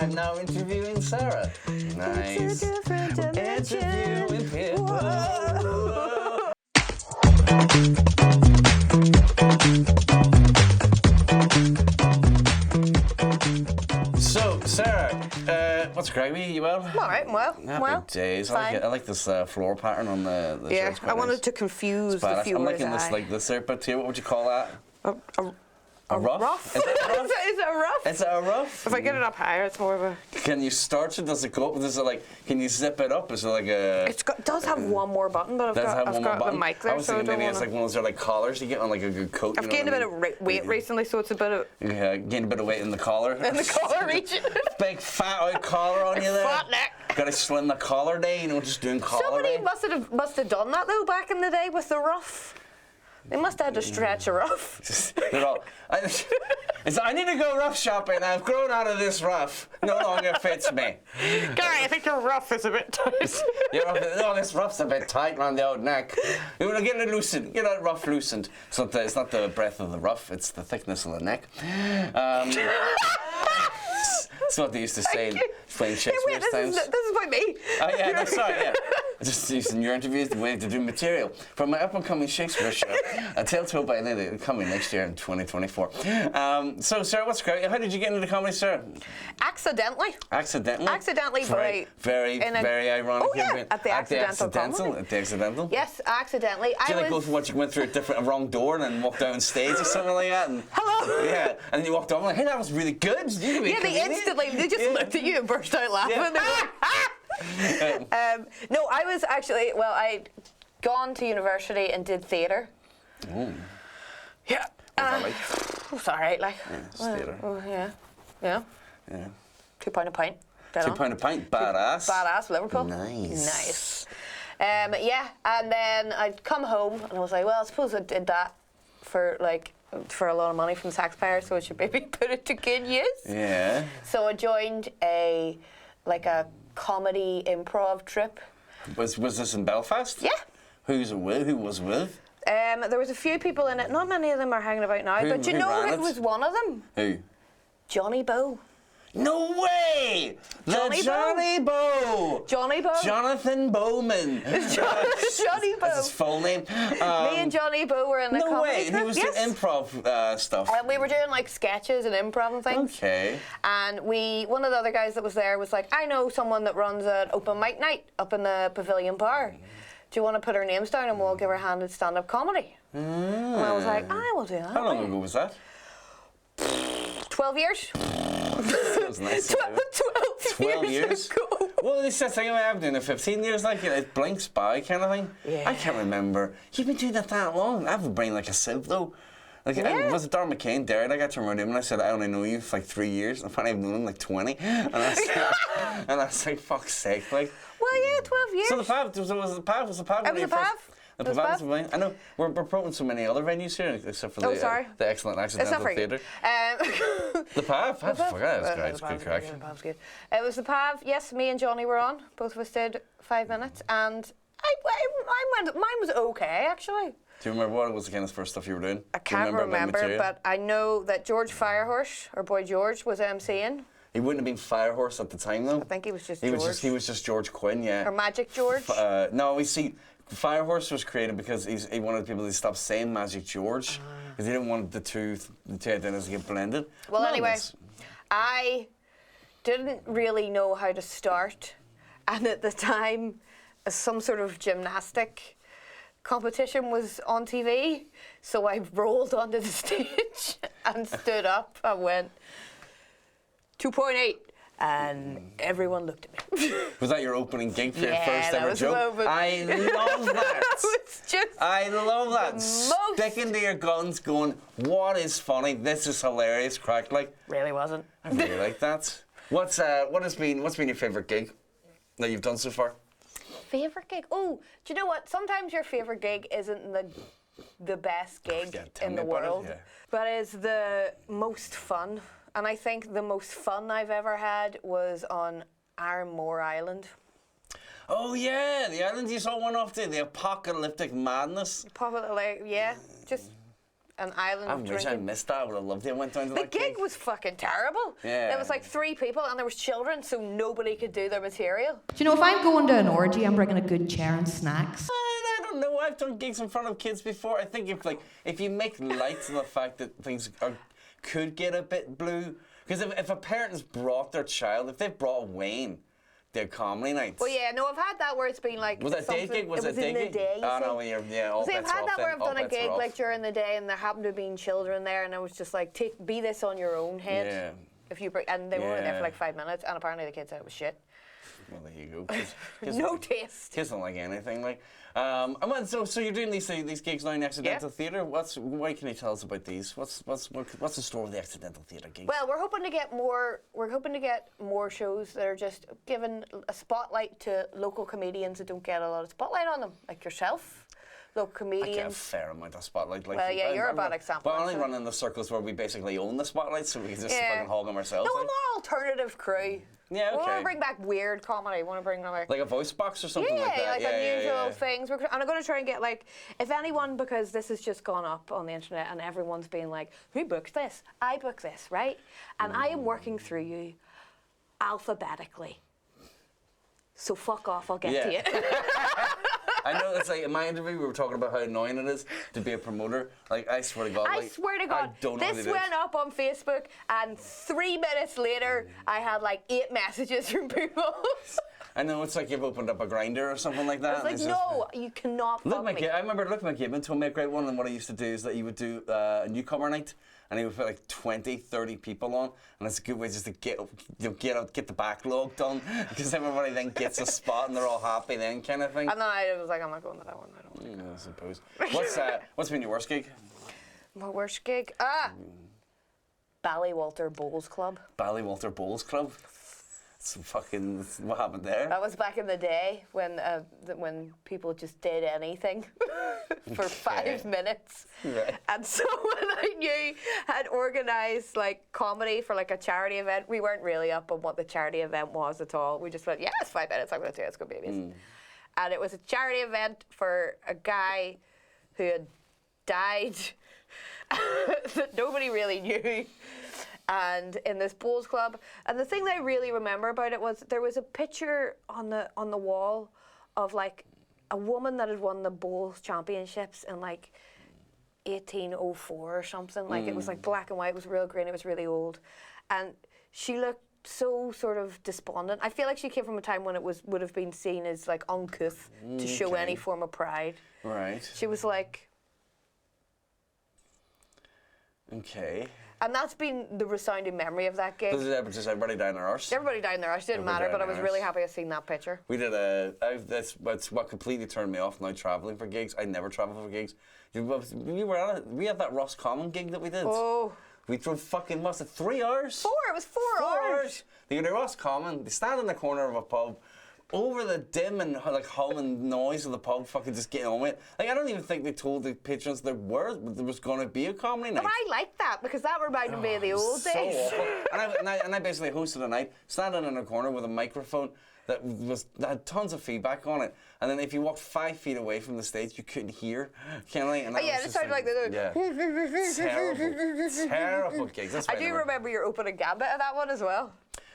I'm now interviewing Sarah. Nice. It's a different dimension. Interviewing people. Whoa. So, Sarah, what's crack with you? You well? I'm all right, I'm well. Happy days. I like this floor pattern on the Yeah, shirt. I wanted to confuse the I'm viewers' liking this, like this bit here. What would you call that? A ruff? ruff? Is it a ruff? Is it a ruff? Is it a ruff? If I get it up higher, it's more of a... Can you starch it? Does it go up? Does it like? Can you zip it up? Is it like a? It does have one more button, but I've got the mic there, I was so I thinking don't maybe want it's like one of those like collars you get on like a good coat. I've gained a bit of weight recently, so it's a bit of... Yeah, gained a bit of weight in the collar. In the collar region. Big fat out collar on you there. Fat neck. Got to slim the collar day, just doing collar Somebody day. must have done that though back in the day with the ruff. They must have had to stretch a ruff. They're all, I need to go rough shopping. I've grown out of this ruff. No longer fits me. Gary, I think your ruff is a bit tight. No, this ruff's a bit tight around the old neck. You want to get it loosened. Get that ruff loosened. It's not the breadth of the ruff. It's the thickness of the neck. It's what they used to say in playing Shakespeare's times. This is by me. Oh yeah, no, sorry, yeah. Just using your interviews the way to do material for my up-and-coming Shakespeare show. A Tale Told by an Idiot, coming next year in 2024. So, Sarah, what's great? How did you get into comedy, Sarah? Accidentally. Accidentally? Accidentally Very ironic. Oh yeah, at the accidental comedy. At the accidental? Yes, accidentally. Do you go through what you went through a wrong door and then walked out on stage or something like that? And, hello. Yeah, and then you walked over like, hey, that was really good. They just looked at you and burst out laughing. Yeah. No, I was actually, I'd gone to university and did theatre. Oh. Yeah. It's all right, like. Yeah, it's theatre. Yeah. Yeah. £2 a pint. £2 a pint, badass. Badass, Liverpool. Nice. Yeah, and then I'd come home and I was like, well, I suppose I did that for a lot of money from the taxpayer, so I should maybe put it to good use. Yeah. So I joined a comedy improv trip. Was this in Belfast? Yeah. Who was it with? There was a few people in it. Not many of them are hanging about now, but you know who was one of them? Who? Johnny Bow. No way! Johnny Bow. Jonathan Bowman. Johnny Bow. That's his full name. Me and Johnny Bow were in the comedy trip. No way, he was doing improv stuff. And we were doing sketches and improv and things. Okay. And one of the other guys that was there was like, I know someone that runs an open mic night up in the Pavilion Bar. Do you want to put our names down and we'll give her a hand at stand-up comedy? And I was like, I will do that. How long ago was that? 12 years. That was nice. 12 years ago. Well, it's that thing I've been doing it 15 years, it blinks by kind of thing. Yeah. I can't remember. You've been doing that long. I have a brain like a sieve, though. Was it Darren McCain there? And I got to remember him and I said, I only know you for 3 years. And apparently I've known him 20. And I was like, fuck's sake, Well, yeah, 12 years. So the PAV, was the PAV? Was the PAV? It was the PAV. The PAV. I know, we're promoting so many other venues here, except for the excellent Accidental Theatre. The PAV? I forgot, it was great, it's good crack. The PAV's good. It was the PAV, yes, me and Johnny were on. Both of us did 5 minutes, and mine was okay, actually. Do you remember what was the kind of first stuff you were doing? I can't remember, but I know that George Firehorse, our boy George, was MCing. He wouldn't have been Firehorse at the time, though. I think he was just George. He was just George Quinn, yeah. Or Magic George. No, we see... Firehorse was created because he wanted people to stop saying Magic George because he didn't want the two identities to get blended. Well, anyway, I didn't really know how to start, and at the time, some sort of gymnastic competition was on TV, so I rolled onto the stage and stood up and went 2.8. And everyone looked at me. Was that your opening gig for your first that ever was joke? I love that. I love that. Sticking to your guns, going, what is funny? This is hilarious. Crack really wasn't. I really like that. What's been your favourite gig that you've done so far? Favourite gig? Oh, do you know what? Sometimes your favourite gig isn't the best gig in the world, but is the most fun. And I think the most fun I've ever had was on Ironmore Island. Oh yeah, the island you saw one off there, the apocalyptic madness. Just an island I of wish I drinking. missed that. I would have loved it. I went down to The that gig was fucking terrible. Yeah. There was like 3 people and there was children, so nobody could do their material. Do you know, if I'm going to an orgy, I'm bringing a good chair and snacks. I don't know. I've done gigs in front of kids before. I think if you make light of the fact that things could get a bit blue, because if a parent has brought their child, if they've brought Wayne, their comedy nights. Well, yeah, no, I've had that where it's been like. Was that a day gig? Was it it a day in the gig? day? Oh no, all See, I've bets are had off that where then. I've All done a bets are gig off. like during the day, and there happened to have been children there, and I was just like, be this on your own head. Yeah. If you and they were only there Yeah. for like 5 minutes, and apparently the kids said it was shit. Well, there you go. Kids No don't- taste. Kids don't like anything. So you're doing these gigs now in Accidental Theatre. What can you tell us about these? What's the story of the Accidental Theatre gigs? Well, we're hoping to get more. We're hoping to get more shows that are just giving a spotlight to local comedians that don't get a lot of spotlight on them, like yourself. Local I get a comedians. fair amount of spotlight. Like, Well, yeah, you're a bad example, But I only actually. run in the circles where we basically own the spotlight, so we can just Yeah. fucking hog them ourselves. No, a like. more alternative crew. Yeah, We want okay. to bring back weird comedy. We want to bring like Like a voice box or something yeah, like that. unusual things. And I'm going to try and get like, if anyone, because this has just gone up on the internet and everyone's been like, who booked this? I booked this, right? And I am working through you alphabetically. So fuck off, I'll get to Yeah. you. I know, it's like in my interview we were talking about how annoying it is to be a promoter. Like, I swear to God. I swear to God, I don't know what this it is. went up on Facebook and 3 minutes later I had like 8 messages from people. I know, it's like you've opened up a grinder or something like that. I was like, and it's no, you cannot fuck me. I remember Luke McGibbon told me a great one, and what I used to do is that he would do a newcomer night, and he would put like 20, 30 people on, and it's a good way just to get the backlog done, because everybody then gets a spot and they're all happy then, kind of thing. And then I was like, I'm not going to that one. I don't want to. I suppose. What's been your worst gig? My worst gig? Ballywalter Bowls Club. Ballywalter Bowls Club. What happened there? That was back in the day when people just did anything for 5 minutes. Right. And someone I knew had organised like comedy for like a charity event. We weren't really up on what the charity event was at all. We just went, yeah, it's 5 minutes, I'm going to do it, it's going to be amazing. And it was a charity event for a guy who had died that nobody really knew. And in this bowls club, and the thing that I really remember about it was there was a picture on the wall of like a woman that had won the bowls championships in like 1804 or something. Like it was like black and white, it was real green, it was really old, and she looked so sort of despondent. I feel like she came from a time when it would have been seen as like uncouth to show any form of pride. Right. She was like. Okay. And that's been the resounding memory of that gig. Just everybody down their arse? Everybody down there, it didn't Everybody matter, down but I their was really arse. happy to see that picture. We did that's what completely turned me off now travelling for gigs. I never travel for gigs. We had that Roscommon gig that we did. Oh. We drove fucking, what's it, 3 hours? It was 4 hours. They go to Roscommon, they stand in the corner of a pub, over the dim and like humming noise of the pub, fucking just getting on with it. Like, I don't even think they told the patrons there was going to be a comedy night. But I liked that because that reminded me of the old So days. awful. And I basically hosted a night, standing in a corner with a microphone that had tons of feedback on it. And then if you walked 5 feet away from the stage, you couldn't hear. Kind of like, and Oh, yeah, it sounded like the. Yeah. Terrible gigs. That's I why do remember your opening gambit of that one as well.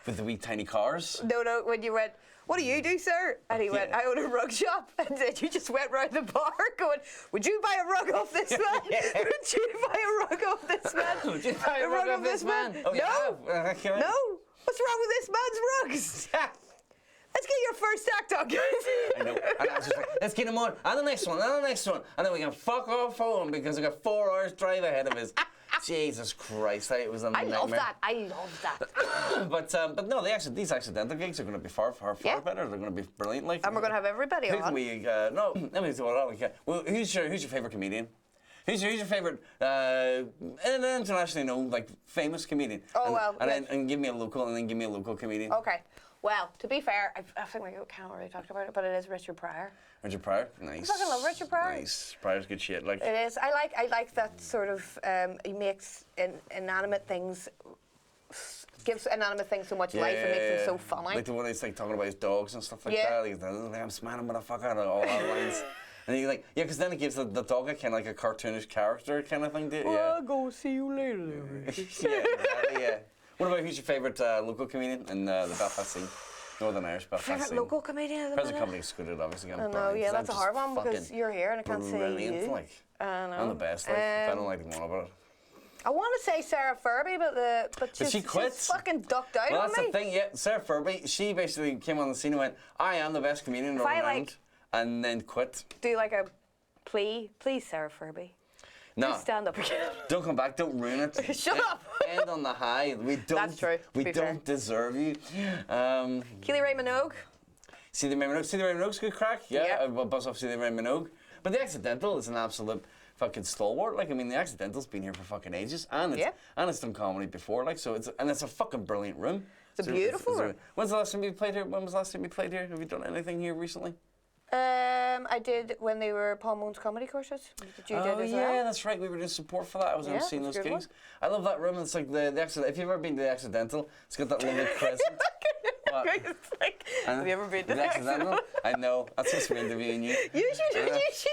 with the wee tiny cars. No, when you went, what do you do, sir? And he went, I own a rug shop. And then you just went round the bar going, would you buy a rug off this man? Would you buy a rug off this man? Would you buy a rug off this man? Oh, No. yeah. No. What's wrong with this man's rugs? Let's get your first act on, guys. I know. And I was just like, let's get him on. And the next one, and the next one. And then we can fuck off home because we got 4 hours drive ahead of us. Jesus Christ, it was a I nightmare. love that. I love that. But no, these accidental gigs are going to be far better. They're going to be brilliant. Like, And we're going to have everybody who on. can we? No, let me see what else. Well, who's your favorite comedian? Who's your favorite internationally known like famous comedian? Oh, well, and give me a local, and then give me a local comedian. Okay. Well, to be fair, I think we can't really talk about it, but it is Richard Pryor. Richard Pryor, nice. I fucking love Richard Pryor. Nice, Pryor's good shit. Like It is. I like that sort of. He makes inanimate things. Gives inanimate things so much life and makes them so funny. Like the one he's like talking about his dogs and stuff like Yeah. that. Like, I'm smiling motherfucker, all that lines. And you like, yeah, because then it gives the dog a kind of like a cartoonish character kind of thing. Well, go see you later. Yeah, exactly, yeah. What about who's your favourite local comedian in the Belfast scene? Northern Irish Belfast Favorite scene. local comedian at the Present minute? company excluded, obviously. I know, yeah, that's a hard one because you're here and I can't see brilliant, you. like. I know. I'm the best, like. I don't like the one about it. I want to say Sarah Furby, but she quit. she's fucking ducked out Well, on that's me. the thing, yeah. Sarah Furby, she basically came on the scene and went, I am the best comedian in Northern Ireland, and then quit. Do like a plea, please, Sarah Furby. No. Please stand up again. Don't come back, don't ruin it. Shut up. End on the high. We don't, That's true, We to be don't deserve you. Keely Ray Minogue. See the Ray Minogue's good crack. Yeah, Yeah. I'll buzz off See the Ray Minogue. But The Accidental is an absolute fucking stalwart. Like, I mean, The Accidental's been here for fucking ages, and it's done comedy before. Like, so it's a fucking brilliant room. It's a beautiful room. When's the last time you played here? When was the last time you played here? Have you done anything here recently? I did when they were Paul Moon's comedy courses. Did you do as yeah, well? that's right. We were doing support for that. I was Yeah, seeing that's those a good gigs. I love that room. It's like the Accidental. If you've ever been to The Accidental, it's got that lovely crescent. What? It's like, have you ever been to The Accidental? I know. That's just me interviewing you. You should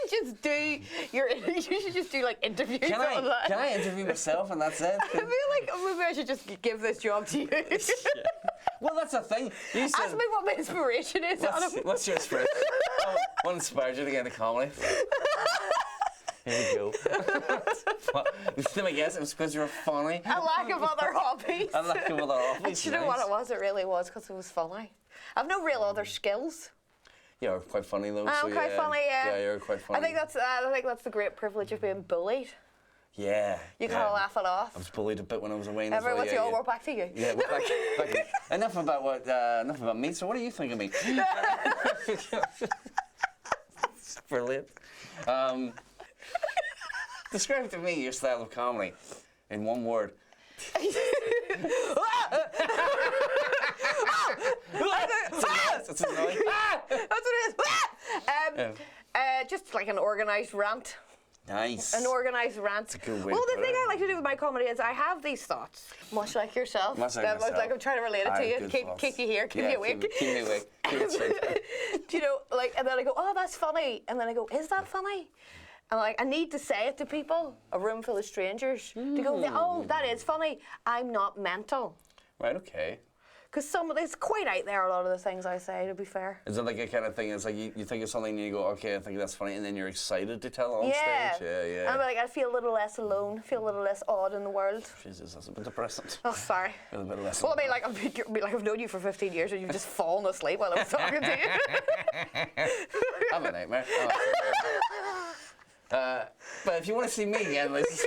just do you should just do like interviews Can online. I interview myself and that's it? I feel like maybe I should just give this job to you. Yeah. Well, that's the thing. You said, Ask me what my inspiration is, Adam. what's your inspiration? What inspired you to get into comedy? Here we go. Let me guess, it was because you were funny. A lack of other hobbies. A lack of other hobbies. Do you know what it was? It really was because it was funny. I've no real other skills. Yeah, you're quite funny though. I'm so quite funny, yeah. Yeah, you're quite funny. I think that's the great privilege of being bullied. Yeah. You kind of laugh it off. I was bullied a bit when I was away. What's your work back to you? Yeah, well, back. Enough about me. So what do you think of me? Brilliant. Describe to me your style of comedy in one word. That's annoying. That's what it is. Just like an organised rant. Nice. An organised rant. a good way Well, to the put thing it. I like to do with my comedy is I have these thoughts, much like yourself. Much like That was myself. like I'm trying to relate it I to have you, good keep thoughts. you here, keep Yeah, you awake. Keep me awake. Keep it straight. Do you know, like, and then I go, oh, that's funny, and then I go, is that funny? And like, I need to say it to people, a room full of strangers, to go, oh, that is funny. I'm not mental. Right. Okay. Because it's quite out there, a lot of the things I say, to be fair. Is it like a kind of thing? It's like you think of something and you go, okay, I think that's funny, and then you're excited to tell it on stage. Yeah. I'm like, I feel a little less alone, feel a little less odd in the world. Jesus, that's a bit depressing. Oh, sorry. A bit less. Well, I've known you for 15 years and you've just fallen asleep while I was talking to you. I'm a nightmare. But if you want to see me again, ladies.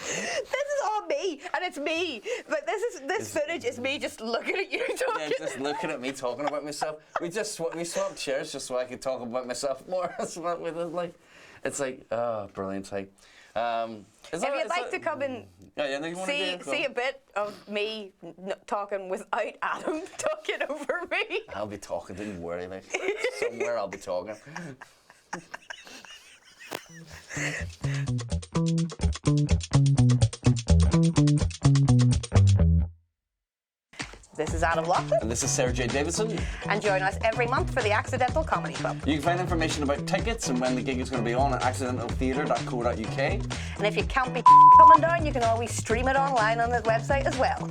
This is all me, and it's me. But this footage is me just looking at you talking. Yeah, just looking at me talking about myself. We swapped chairs just so I could talk about myself more. That's what with it like. It's like, oh, brilliant. Like, If you'd like to come and see a bit of me talking without Adam talking over me. I'll be talking, don't you worry. Like, somewhere I'll be talking. This is Adam Laughlin. And this is Sara Jade Davidson. And join us every month for the Accidental Comedy Club. You can find information about tickets and when the gig is going to be on at accidentaltheatre.co.uk. And if you can't be coming down, you can always stream it online on the website as well.